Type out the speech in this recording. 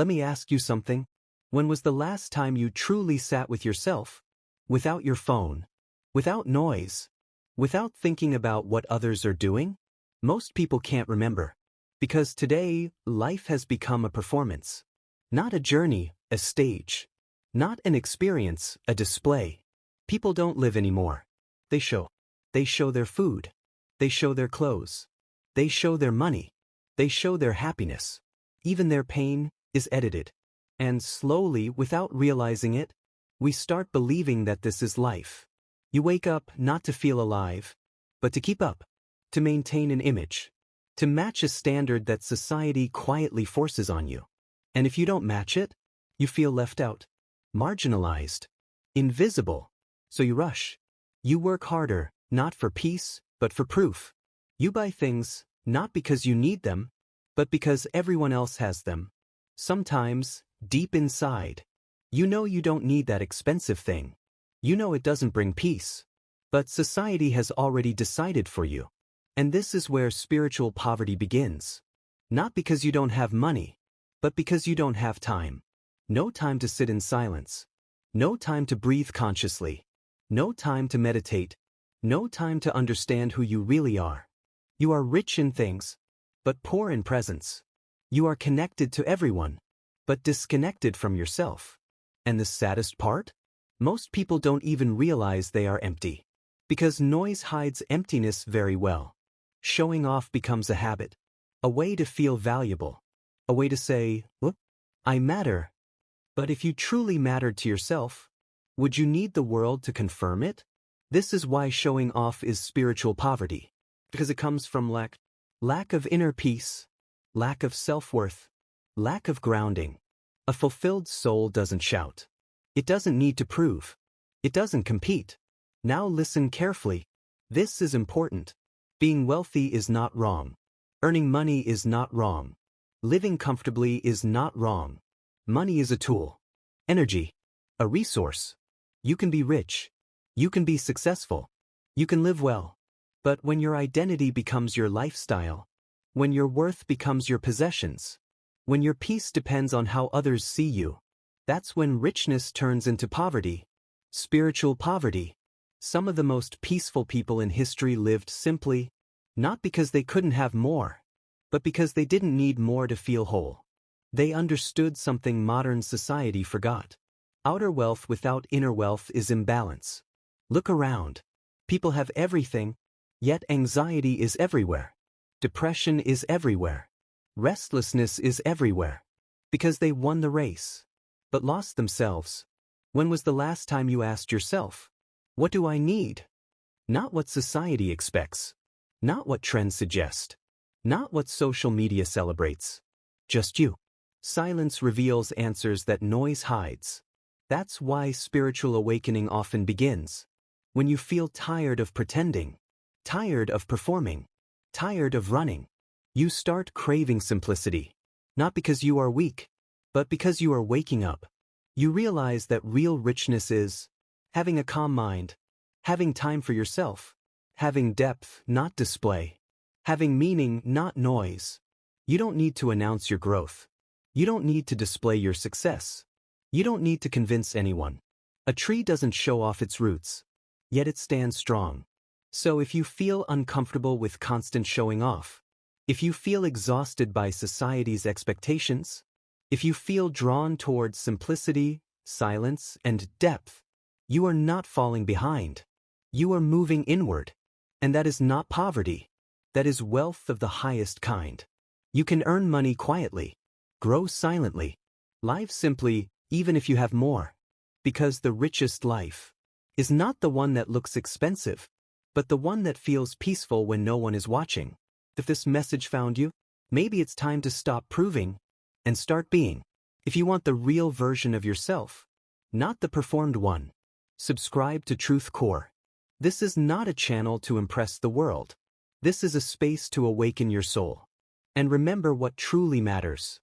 Let me ask you something. When was the last time you truly sat with yourself? Without your phone? Without noise? Without thinking about what others are doing? Most people can't remember. Because today, life has become a performance. Not a journey, a stage. Not an experience, a display. People don't live anymore. They show. They show their food. They show their clothes. They show their money. They show their happiness. Even their pain is edited. And slowly, without realizing it, we start believing that this is life. You wake up not to feel alive, but to keep up, to maintain an image, to match a standard that society quietly forces on you. And if you don't match it, you feel left out, marginalized, invisible. So you rush. You work harder, not for peace, but for proof. You buy things, not because you need them, but because everyone else has them. Sometimes, deep inside, you know you don't need that expensive thing. You know it doesn't bring peace. But society has already decided for you. And this is where spiritual poverty begins. Not because you don't have money, but because you don't have time. No time to sit in silence. No time to breathe consciously. No time to meditate. No time to understand who you really are. You are rich in things, but poor in presence. You are connected to everyone, but disconnected from yourself. And the saddest part? Most people don't even realize they are empty. Because noise hides emptiness very well. Showing off becomes a habit. A way to feel valuable. A way to say, "Look, I matter." But if you truly mattered to yourself, would you need the world to confirm it? This is why showing off is spiritual poverty. Because it comes from lack of inner peace, lack of self-worth, lack of grounding. A fulfilled soul doesn't shout. It doesn't need to prove. It doesn't compete. Now listen carefully. This is important. Being wealthy is not wrong. Earning money is not wrong. Living comfortably is not wrong. Money is a tool. Energy. A resource. You can be rich. You can be successful. You can live well. But when your identity becomes your lifestyle, when your worth becomes your possessions, when your peace depends on how others see you, that's when richness turns into poverty. Spiritual poverty. Some of the most peaceful people in history lived simply, not because they couldn't have more, but because they didn't need more to feel whole. They understood something modern society forgot. Outer wealth without inner wealth is imbalance. Look around. People have everything, yet anxiety is everywhere. Depression is everywhere. Restlessness is everywhere. Because they won the race, but lost themselves. When was the last time you asked yourself, what do I need? Not what society expects. Not what trends suggest. Not what social media celebrates. Just you. Silence reveals answers that noise hides. That's why spiritual awakening often begins. When you feel tired of pretending, tired of performing, tired of running, you start craving simplicity. Not because you are weak, but because you are waking up. You realize that real richness is having a calm mind, having time for yourself, having depth, not display, having meaning, not noise. You don't need to announce your growth. You don't need to display your success. You don't need to convince anyone. A tree doesn't show off its roots, yet it stands strong. So if you feel uncomfortable with constant showing off, if you feel exhausted by society's expectations, if you feel drawn towards simplicity, silence, and depth, you are not falling behind. You are moving inward. And that is not poverty. That is wealth of the highest kind. You can earn money quietly, grow silently, live simply, even if you have more. Because the richest life is not the one that looks expensive, but the one that feels peaceful when no one is watching. If this message found you, maybe it's time to stop proving and start being. If you want the real version of yourself, not the performed one, subscribe to TruthCore. This is not a channel to impress the world. This is a space to awaken your soul. And remember what truly matters.